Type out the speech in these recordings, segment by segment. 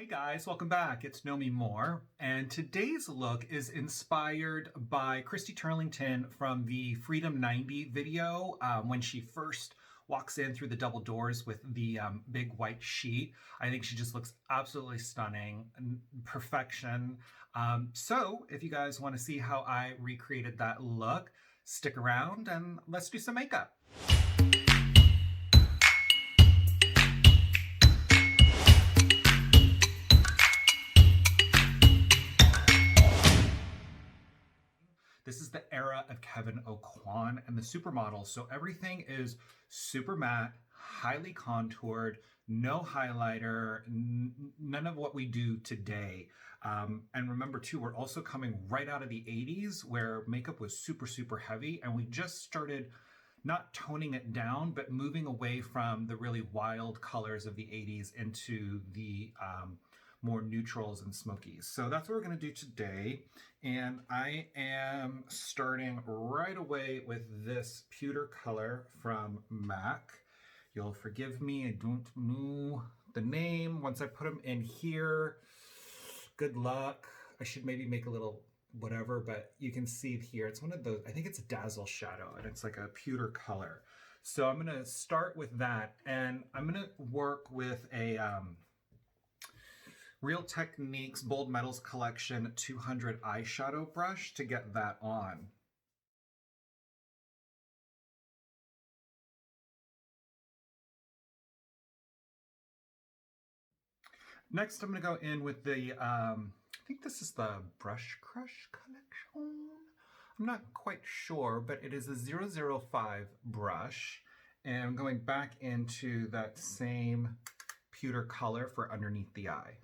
Hey guys, welcome back. It's Know Me More, and today's look is inspired by Christy Turlington from the Freedom 90 video when she first walks in through the double doors with the big white sheet. I think she just looks absolutely stunning, perfection. So if you guys want to see how I recreated that look, stick around and let's do some makeup. This is the era of Kevyn Aucoin and the supermodels. So everything is super matte, highly contoured, no highlighter, none of what we do today. And remember too, we're also coming right out of the 80s where makeup was super, super heavy. And we just started not toning it down, but moving away from the really wild colors of the 80s into the more neutrals and smokies. So that's what we're going to do today. And I am starting right away with this pewter color from MAC. You'll forgive me, I don't know the name. Once I put them in here, good luck. I should maybe make a little whatever, but you can see it here. It's one of those, I think it's a Dazzle shadow, and it's like a pewter color. So I'm going to start with that, and I'm going to work with a Real Techniques Bold Metals Collection 200 eyeshadow brush to get that on. Next, I'm going to go in with the, I think this is the Brush Crush collection. I'm not quite sure, but it is a 005 brush. And I'm going back into that same pewter color for underneath the eye.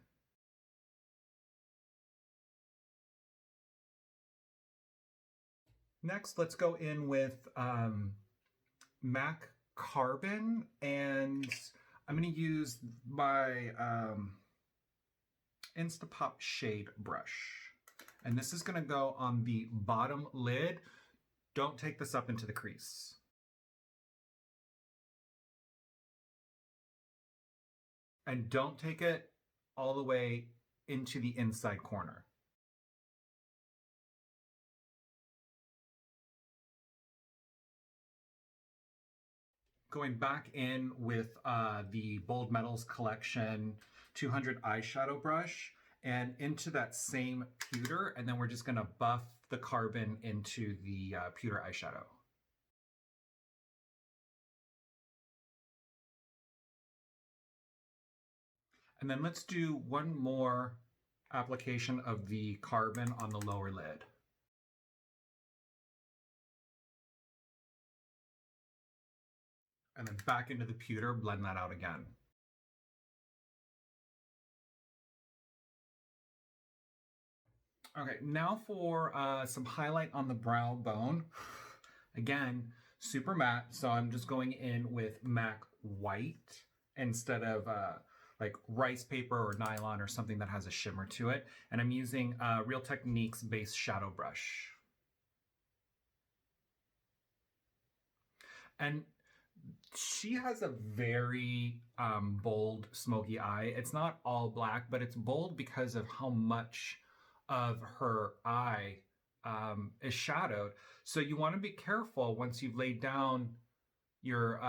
Next, let's go in with MAC Carbon, and I'm going to use my Instapop Shade brush. And this is going to go on the bottom lid. Don't take this up into the crease. And don't take it all the way into the inside corner. Going back in with the Bold Metals Collection 200 eyeshadow brush and into that same pewter, and then we're just gonna buff the carbon into the pewter eyeshadow. And then let's do one more application of the carbon on the lower lid. And then back into the pewter, blend that out again. Okay, now for some highlight on the brow bone. Again, super matte, so I'm just going in with MAC White instead of like rice paper or nylon or something that has a shimmer to it. And I'm using Real Techniques Base Shadow Brush. And she has a very bold smoky eye. It's not all black, but it's bold because of how much of her eye is shadowed. So you want to be careful once you've laid down your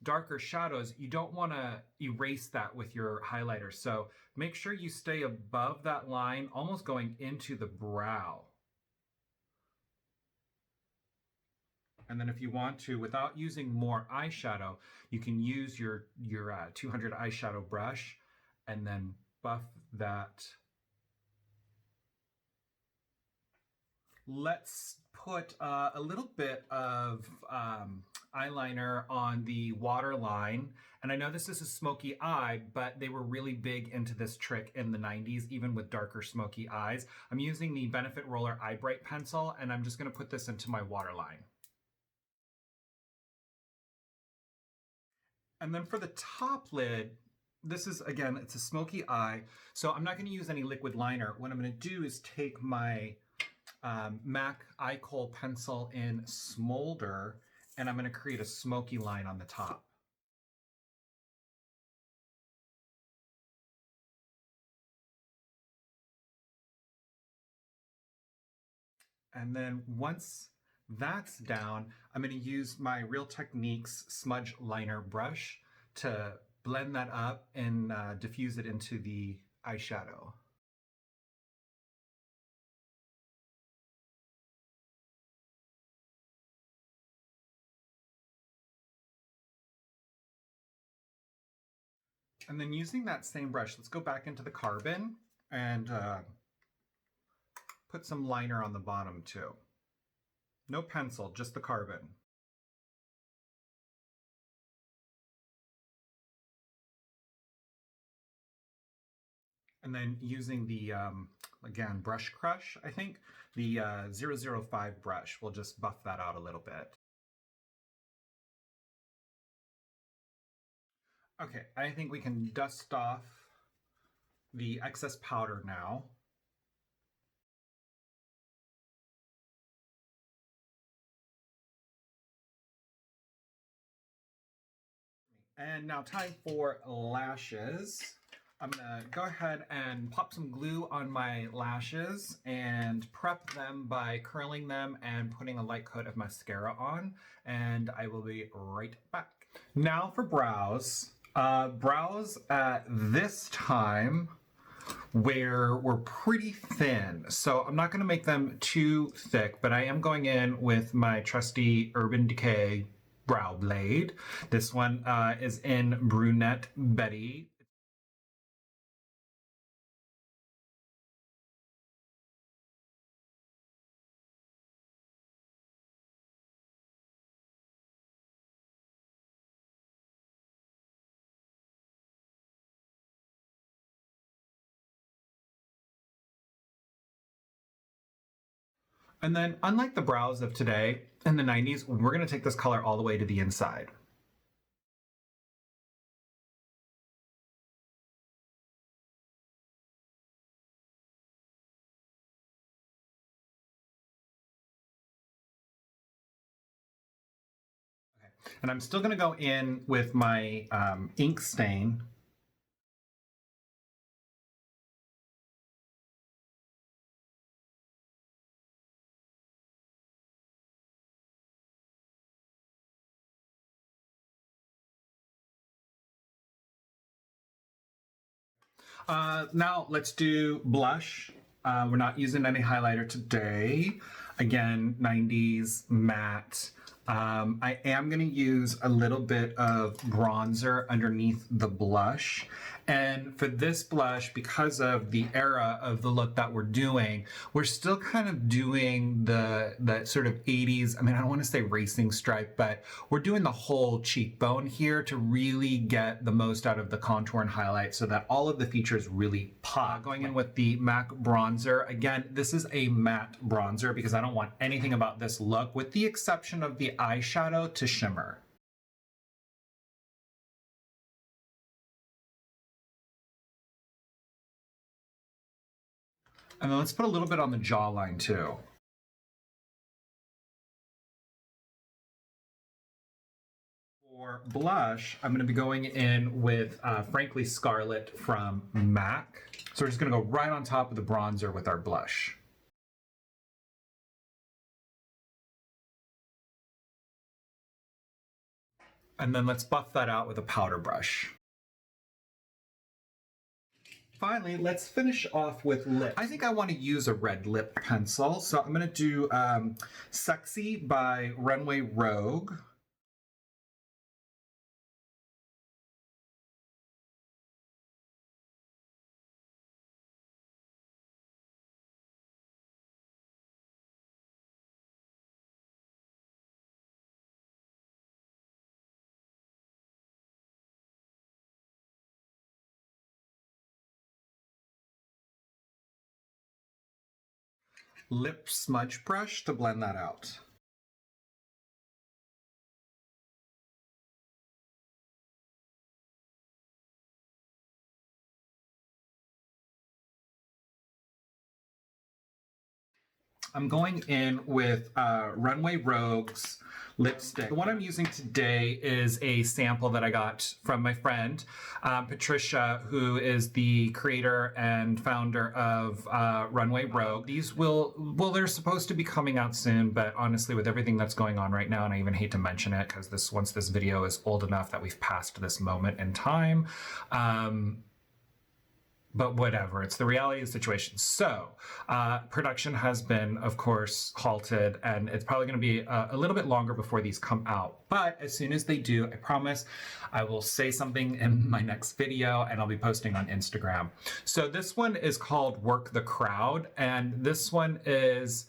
darker shadows. You don't want to erase that with your highlighter. So make sure you stay above that line, almost going into the brow. And then if you want to, without using more eyeshadow, you can use your 200 eyeshadow brush and then buff that. Let's put a little bit of eyeliner on the waterline. And I know this is a smoky eye, but they were really big into this trick in the 90s, even with darker smoky eyes. I'm using the Benefit Roller Eye Bright pencil, and I'm just going to put this into my waterline. And then for the top lid, this is, again, it's a smoky eye, so I'm not going to use any liquid liner. What I'm going to do is take my MAC Eye Kohl pencil in Smolder, and I'm going to create a smoky line on the top. And then once that's down, I'm going to use my Real Techniques smudge liner brush to blend that up and diffuse it into the eyeshadow. And then using that same brush, let's go back into the carbon and put some liner on the bottom too. No pencil, just the carbon. And then using the, again, brush crush, I think, the 005 brush, we'll just buff that out a little bit. Okay, I think we can dust off the excess powder now. And now time for lashes. I'm gonna go ahead and pop some glue on my lashes and prep them by curling them and putting a light coat of mascara on, and I will be right back. Now for brows. Brows at this time where we're pretty thin, so I'm not going to make them too thick, but I am going in with my trusty Urban Decay brow blade. This one is in Brunette Betty. And then, unlike the brows of today, in the 90s, we're going to take this color all the way to the inside. Okay. And I'm still going to go in with my ink stain. Now let's do blush. We're not using any highlighter today. Again, 90s matte. I am going to use a little bit of bronzer underneath the blush. And for this blush, because of the era of the look that we're doing, we're still kind of doing the sort of 80s, I mean, I don't want to say racing stripe, but we're doing the whole cheekbone here to really get the most out of the contour and highlight so that all of the features really pop. Going in with the MAC bronzer. Again, this is a matte bronzer because I don't want anything about this look, with the exception of the eyeshadow, to shimmer. And then let's put a little bit on the jawline too. For blush, I'm going to be going in with, frankly, Scarlet from MAC. So we're just going to go right on top of the bronzer with our blush. And then let's buff that out with a powder brush. Finally, let's finish off with lips. I think I want to use a red lip pencil, so I'm going to do Sexy by Runway Rogue. Lip smudge brush to blend that out. I'm going in with Runway Rogue's lipstick. The one I'm using today is a sample that I got from my friend, Patricia, who is the creator and founder of Runway Rogue. These they're supposed to be coming out soon, but honestly, with everything that's going on right now, and I even hate to mention it, because once this video is old enough that we've passed this moment in time, but whatever, it's the reality of the situation. So production has been, of course, halted, and it's probably going to be a little bit longer before these come out. But as soon as they do, I promise I will say something in my next video, and I'll be posting on Instagram. So this one is called Work the Crowd, and this one is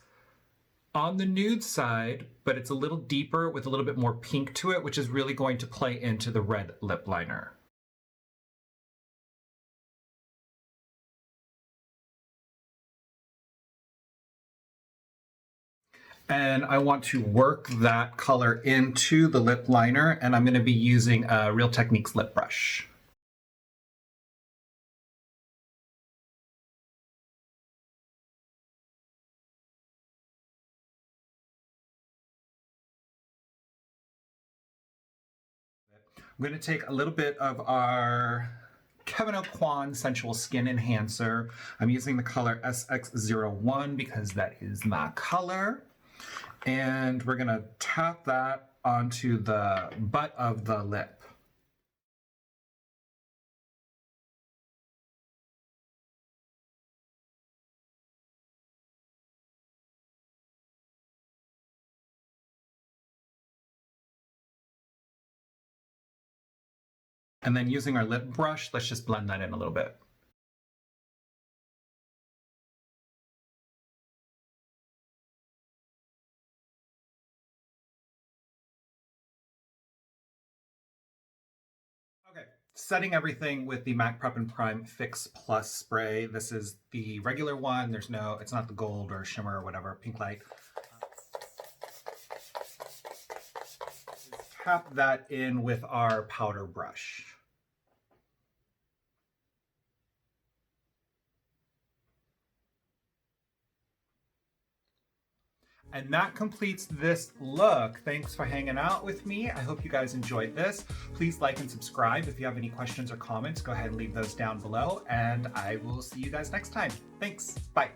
on the nude side, but it's a little deeper with a little bit more pink to it, which is really going to play into the red lip liner. And I want to work that color into the lip liner, and I'm going to be using a Real Techniques lip brush. I'm going to take a little bit of our Kevyn Aucoin Sensual Skin Enhancer. I'm using the color SX01 because that is my color. And we're going to tap that onto the butt of the lip. And then using our lip brush, let's just blend that in a little bit. Okay, setting everything with the MAC Prep and Prime Fix Plus spray. This is the regular one. It's not the gold or shimmer or whatever, pink light. Tap that in with our powder brush. And that completes this look. Thanks for hanging out with me. I hope you guys enjoyed this. Please like and subscribe. If you have any questions or comments, go ahead and leave those down below, and I will see you guys next time. Thanks. Bye.